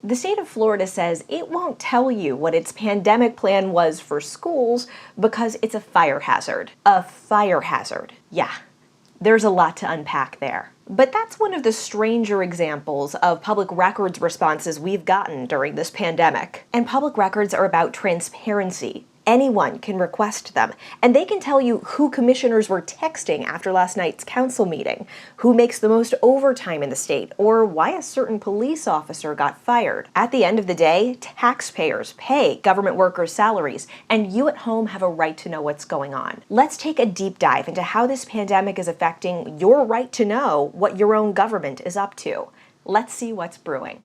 The state of Florida says it won't tell you what its pandemic plan was for schools because it's a fire hazard. A fire hazard. Yeah, there's a lot to unpack there. But that's one of the stranger examples of public records responses we've gotten during this pandemic. And public records are about transparency. Anyone can request them, and they can tell you who commissioners were texting after last night's council meeting, who makes the most overtime in the state, or why a certain police officer got fired. At the end of the day, taxpayers pay government workers' salaries, and you at home have a right to know what's going on. Let's take a deep dive into how this pandemic is affecting your right to know what your own government is up to. Let's see what's brewing.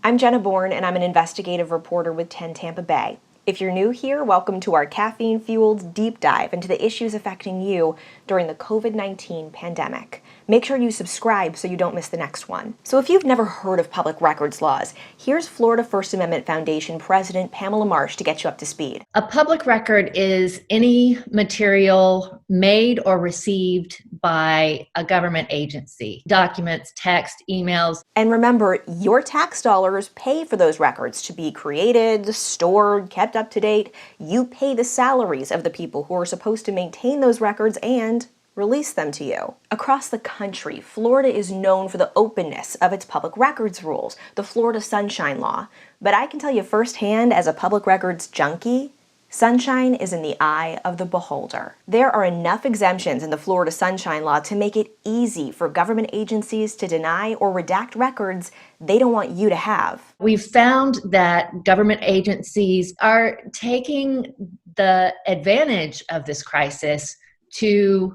I'm Jenna Bourne, and I'm an investigative reporter with 10 Tampa Bay. If you're new here, welcome to our caffeine-fueled deep dive into the issues affecting you during the COVID-19 pandemic. Make sure you subscribe so you don't miss the next one. So if you've never heard of public records laws, here's Florida First Amendment Foundation President Pamela Marsh to get you up to speed. A public record is any material made or received by a government agency. Documents, text, emails. And remember, your tax dollars pay for those records to be created, stored, kept up to date. You pay the salaries of the people who are supposed to maintain those records and release them to you. Across the country, Florida is known for the openness of its public records rules, the Florida Sunshine Law. But I can tell you firsthand, as a public records junkie, sunshine is in the eye of the beholder. There are enough exemptions in the Florida Sunshine Law to make it easy for government agencies to deny or redact records they don't want you to have. We've found that government agencies are taking the advantage of this crisis to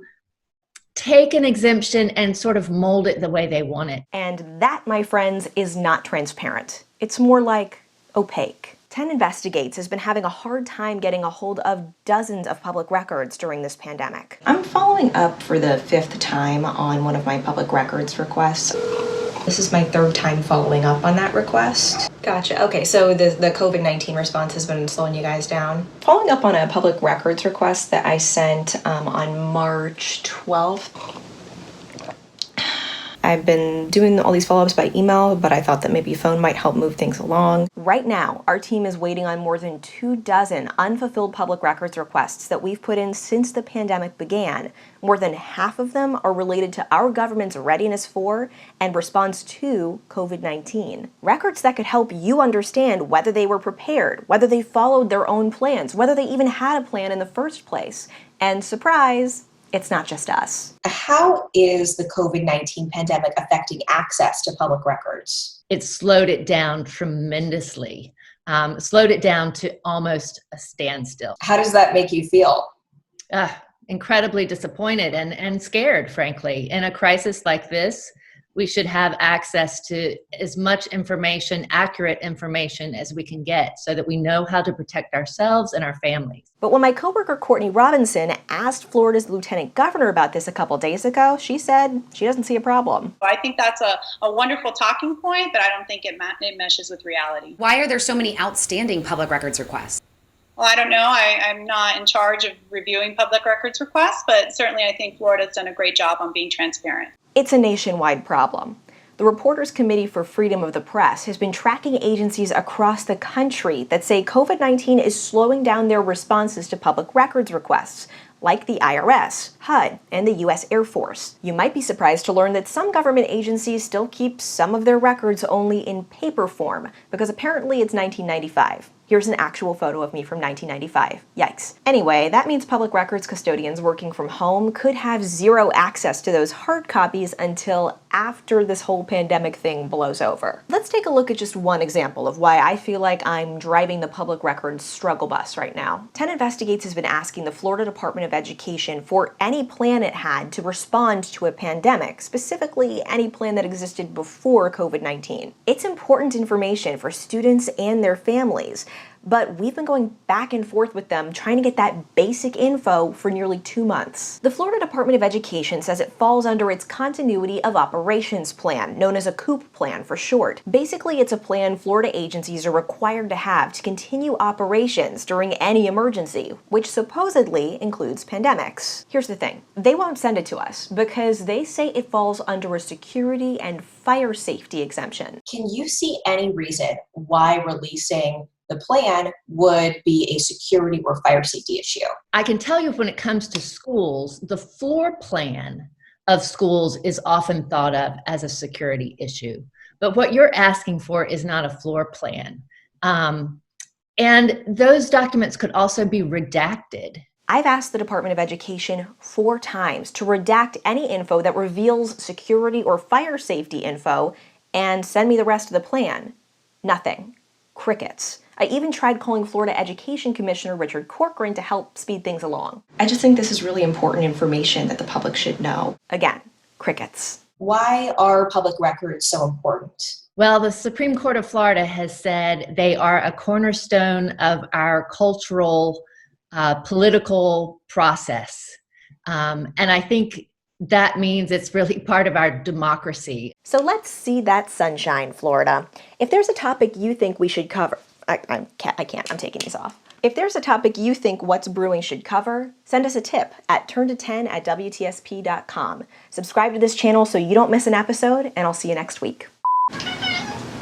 take an exemption and sort of mold it the way they want it. And that, my friends, is not transparent. It's more like opaque. 10 Investigates has been having a hard time getting a hold of dozens of public records during this pandemic. I'm following up for the 5th time on one of my public records requests. This is my 3rd time following up on that request. Gotcha. Okay, so the COVID-19 response has been slowing you guys down. Following up on a public records request that I sent on March 12th. I've been doing all these follow-ups by email, but I thought that maybe phone might help move things along. Right now, our team is waiting on more than 24 unfulfilled public records requests that we've put in since the pandemic began. More than half of them are related to our government's readiness for and response to COVID-19. Records that could help you understand whether they were prepared, whether they followed their own plans, whether they even had a plan in the first place. And surprise, it's not just us. How is the COVID-19 pandemic affecting access to public records? It slowed it down tremendously, slowed it down to almost a standstill. How does that make you feel? Incredibly disappointed and scared, frankly. In a crisis like this, we should have access to as much information, accurate information as we can get so that we know how to protect ourselves and our families. But when my coworker Courtney Robinson asked Florida's lieutenant governor about this a couple days ago, she said she doesn't see a problem. I think that's a wonderful talking point, but I don't think it meshes with reality. Why are there so many outstanding public records requests? Well, I don't know. I'm not in charge of reviewing public records requests, but certainly I think Florida's done a great job on being transparent. It's a nationwide problem. The Reporters Committee for Freedom of the Press has been tracking agencies across the country that say COVID-19 is slowing down their responses to public records requests, like the IRS, HUD, and the U.S. Air Force. You might be surprised to learn that some government agencies still keep some of their records only in paper form, because apparently it's 1995. Here's an actual photo of me from 1995. Yikes. Anyway, that means public records custodians working from home could have zero access to those hard copies until after this whole pandemic thing blows over. Let's take a look at just one example of why I feel like I'm driving the public records struggle bus right now. 10 Investigates has been asking the Florida Department of Education for any plan it had to respond to a pandemic, specifically any plan that existed before COVID-19. It's important information for students and their families, but we've been going back and forth with them trying to get that basic info for nearly 2 months. The Florida Department of Education says it falls under its Continuity of Operations Plan, known as a COOP plan for short. Basically, it's a plan Florida agencies are required to have to continue operations during any emergency, which supposedly includes pandemics. Here's the thing, they won't send it to us because they say it falls under a security and fire safety exemption. Can you see any reason why releasing the plan would be a security or fire safety issue? I can tell you when it comes to schools, the floor plan of schools is often thought of as a security issue. But what you're asking for is not a floor plan. And those documents could also be redacted. I've asked the Department of Education 4 times to redact any info that reveals security or fire safety info and send me the rest of the plan. Nothing. Crickets. I even tried calling Florida Education Commissioner Richard Corcoran to help speed things along. I just think this is really important information that the public should know. Again, crickets. Why are public records so important? Well, the Supreme Court of Florida has said they are a cornerstone of our cultural, political process. And I think that means it's really part of our democracy. So let's see that sunshine, Florida. If there's a topic you think we should cover, I can't, I'm taking these off. If there's a topic you think What's Brewing should cover, send us a tip at turnto10@WTSP.com. Subscribe to this channel so you don't miss an episode, and I'll see you next week.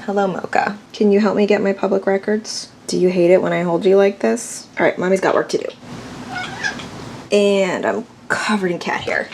Hello, Mocha. Can you help me get my public records? Do you hate it when I hold you like this? All right, Mommy's got work to do. And I'm covered in cat hair.